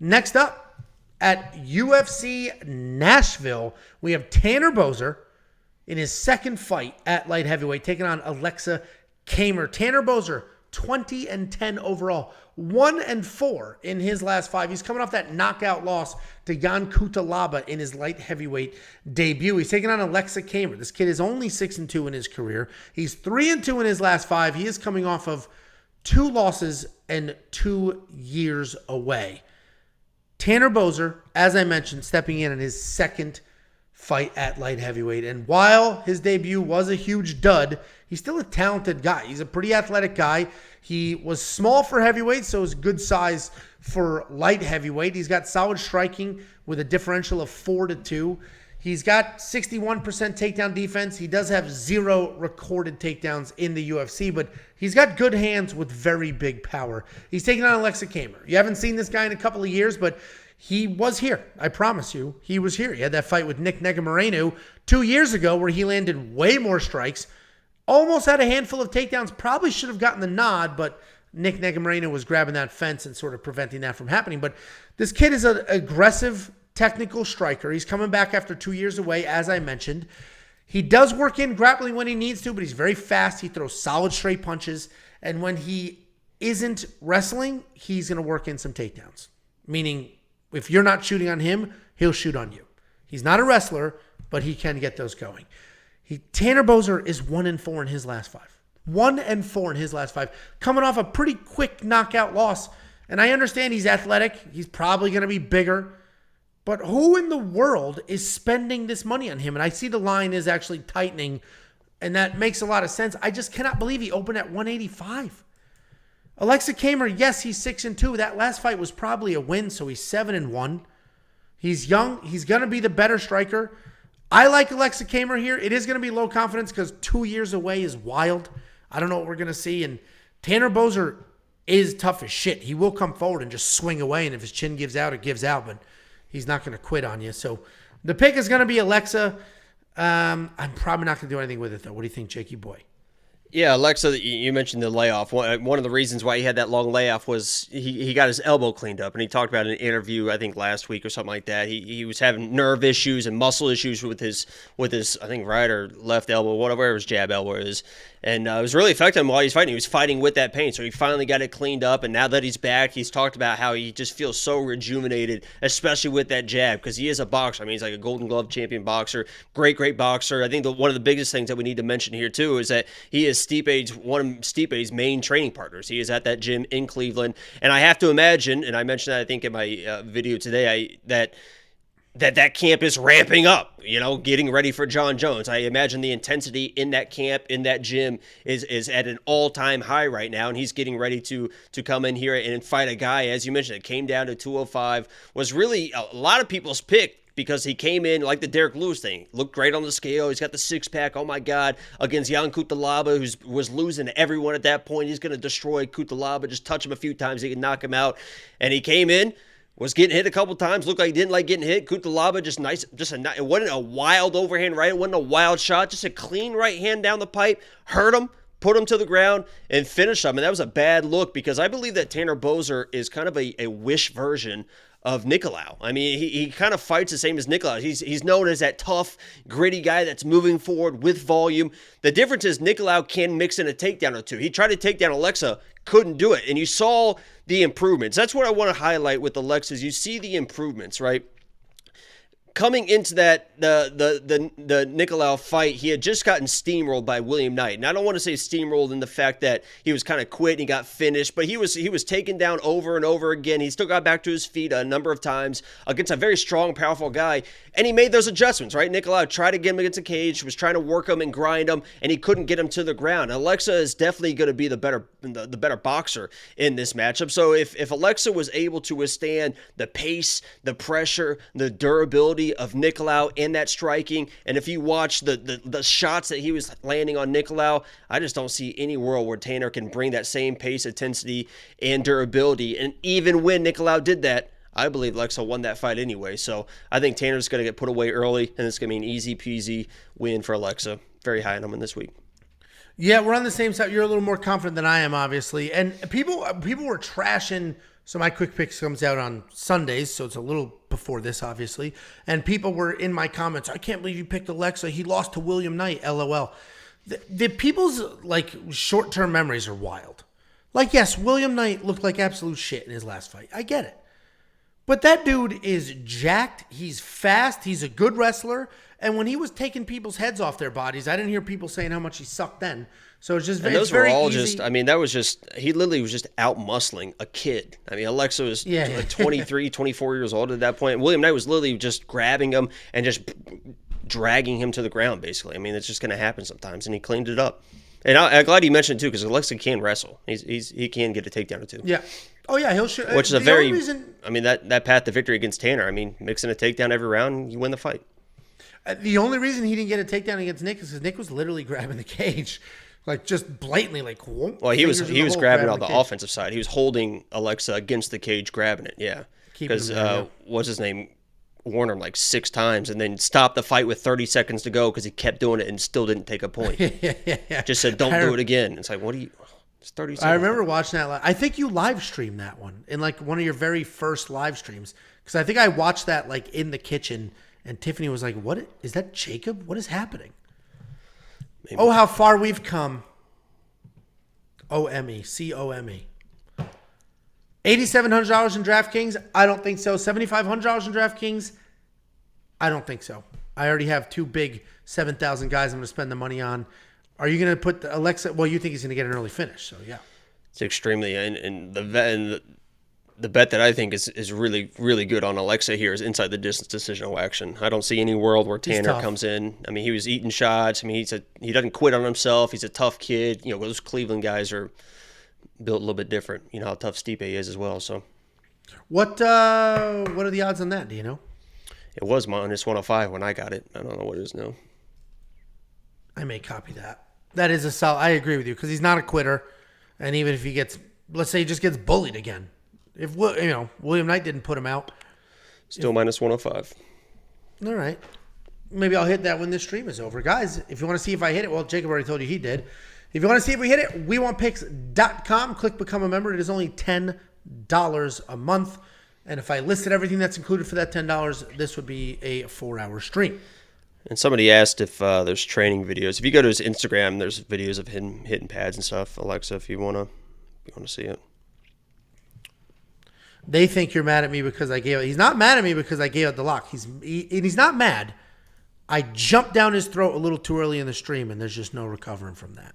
Next up, at UFC Nashville, we have Tanner Boser in his second fight at light heavyweight, taking on Aleksa Camur. Tanner Boser, 20-10 overall, 1-4 in his last 5. He's coming off that knockout loss to Jan Kutalaba in his light heavyweight debut. He's taking on Aleksa Camur. This kid is only 6-2 in his career. He's 3-2 in his last 5. He is coming off of 2 losses and 2 years away. Tanner Boser, as I mentioned, stepping in his second fight at light heavyweight. And while his debut was a huge dud, he's still a talented guy. He's a pretty athletic guy. He was small for heavyweight, so it's good size for light heavyweight. He's got solid striking with a differential of 4-2. He's got 61% takedown defense. He does have 0 recorded takedowns in the UFC, but he's got good hands with very big power. He's taking on Aleksa Camur. You haven't seen this guy in a couple of years, but he was here. I promise you, he was here. He had that fight with Nick Negumereanu 2 years ago where he landed way more strikes, almost had a handful of takedowns, probably should have gotten the nod, but Nick Negumereanu was grabbing that fence and sort of preventing that from happening. But this kid is an aggressive technical striker. He's coming back after 2 years away, as I mentioned. He does work in grappling when he needs to, but he's very fast. He throws solid straight punches. And when he isn't wrestling, he's going to work in some takedowns. Meaning, if you're not shooting on him, he'll shoot on you. He's not a wrestler, but he can get those going. Tanner Boser is 1-4 in his last 5. 1-4 in his last 5. Coming off a pretty quick knockout loss. And I understand he's athletic. He's probably going to be bigger. But who in the world is spending this money on him? And I see the line is actually tightening, and that makes a lot of sense. I just cannot believe he opened at 185. Aleksa Camur, yes, he's 6-2. That last fight was probably a win, so he's 7-1. He's young. He's going to be the better striker. I like Aleksa Camur here. It is going to be low confidence because 2 years away is wild. I don't know what we're going to see. And Tanner Boser is tough as shit. He will come forward and just swing away, and if his chin gives out, it gives out. But he's not going to quit on you. So the pick is going to be Aleksa. I'm probably not going to do anything with it, though. What do you think, Jakey boy? Yeah, Aleksa, you mentioned the layoff. One of the reasons why he had that long layoff was he got his elbow cleaned up, and he talked about it in an interview, I think last week or something like that. He was having nerve issues and muscle issues with his I think right or left elbow, whatever his jab elbow is. And it was really affecting him while he's fighting. He was fighting with that pain, so he finally got it cleaned up. And now that he's back, he's talked about how he just feels so rejuvenated, especially with that jab, because he is a boxer. I mean, he's like a Golden Glove champion boxer, great boxer. I think one of the biggest things that we need to mention here, too, is that he is one of Stipe's main training partners. He is at that gym in Cleveland. And I have to imagine, and I mentioned that, I think, in my video today, that camp is ramping up, getting ready for John Jones. I imagine the intensity in that camp, in that gym, is at an all-time high right now, and he's getting ready to come in here and fight a guy, as you mentioned, it came down to 205, was really a lot of people's pick because he came in like the Derek Lewis thing, looked great on the scale, he's got the six-pack, oh my God, against Jan Kutalaba, who was losing to everyone at that point. He's going to destroy Kutalaba, just touch him a few times, he can knock him out, and he came in, was getting hit a couple times, looked like he didn't like getting hit. Kutalaba it wasn't a wild overhand right, it wasn't a wild shot, just a clean right hand down the pipe, hurt him, put him to the ground, and finished him. And that was a bad look because I believe that Tanner Boser is kind of a wish version of Nicolau. I mean, he kind of fights the same as Nicolau. He's known as that tough, gritty guy that's moving forward with volume. The difference is Nicolau can mix in a takedown or two. He tried to take down Aleksa, couldn't do it. And you saw the improvements. That's what I want to highlight with Aleksa is you see the improvements, right? Coming into that the Nicolau fight, he had just gotten steamrolled by William Knight. And I don't want to say steamrolled in the fact that he was kind of quit and he got finished, but he was taken down over and over again. He still got back to his feet a number of times against a very strong, powerful guy, and he made those adjustments, right? Nicolau tried to get him against the cage, was trying to work him and grind him, and he couldn't get him to the ground. Aleksa is definitely going to be the better boxer in this matchup. So if Aleksa was able to withstand the pace, the pressure, the durability of Nicolau in that striking, and if you watch the shots that he was landing on Nicolau, I just don't see any world where Tanner can bring that same pace, intensity, and durability. And even when Nicolau did that, I believe Aleksa won that fight anyway. So I think Tanner's going to get put away early, and it's going to be an easy peasy win for Aleksa. Very high on him in this week. Yeah, we're on the same side. You're a little more confident than I am, obviously. And people were trashing So my quick picks comes out on Sundays, so it's a little before this, obviously. And people were in my comments, I can't believe you picked Aleksa. He lost to William Knight, LOL. The people's like short-term memories are wild. Like, yes, William Knight looked like absolute shit in his last fight. I get it. But that dude is jacked. He's fast. He's a good wrestler. And when he was taking people's heads off their bodies, I didn't hear people saying how much he sucked then. So it's just and those it's very were all easy. just, I mean, that was just, he literally was just out muscling a kid. I mean, Aleksa was 23, 24 years old at that point. William Knight was literally just grabbing him and just dragging him to the ground, basically. I mean, it's just going to happen sometimes, and he cleaned it up. And I'm glad you mentioned it, too, because Aleksa can wrestle. He can get a takedown or two. Yeah. Oh, yeah, he'll shoot. Which is a very, I mean, that path to victory against Tanner, I mean, mixing a takedown every round, you win the fight. The only reason he didn't get a takedown against Nick is because Nick was literally grabbing the cage. Like, just blatantly, like, whoop. Well, he was grabbing on the offensive side. He was holding Aleksa against the cage, grabbing it, yeah. Because, what's his name? Warned him like 6 times and then stopped the fight with 30 seconds to go because he kept doing it and still didn't take a point. Yeah. Just said, don't do it again. It's like, what do you... It's 30 seconds. I remember watching that. I think you live streamed that one in like one of your very first live streams. Because I think I watched that like in the kitchen and Tiffany was like, what is that, Jacob? What is happening? Maybe. Oh, how far we've come. O-M-E. C-O-M-E. $8,700 in DraftKings? I don't think so. $7,500 in DraftKings? I don't think so. I already have 2 big 7,000 guys I'm going to spend the money on. Are you going to put Aleksa? Well, you think he's going to get an early finish, so yeah. It's extremely, and the bet that I think is really, really good on Aleksa here is inside the distance decisional action. I don't see any world where Tanner comes in. I mean, he was eating shots. I mean, he doesn't quit on himself. He's a tough kid. You know, those Cleveland guys are built a little bit different. You know how tough Stipe is as well. So, what are the odds on that? Do you know? It was minus 105 when I got it. I don't know what it is now. I may copy that. That is a solid. I agree with you because he's not a quitter, and even if he gets, let's say, he just gets bullied again. If William Knight didn't put him out, still minus 105. All right, maybe I'll hit that when this stream is over, guys. If you want to see if I hit it, well, Jacob already told you he did. If you want to see if we hit it, WeWantPicks.com. Click become a member. It is only $10 a month, and if I listed everything that's included for that $10, this would be a 4-hour stream. And somebody asked if there's training videos. If you go to his Instagram, there's videos of him hitting pads and stuff. Aleksa, if you wanna see it. They think you're mad at me because I gave it. He's not mad at me because I gave it the lock. He's not mad. I jumped down his throat a little too early in the stream, and there's just no recovering from that.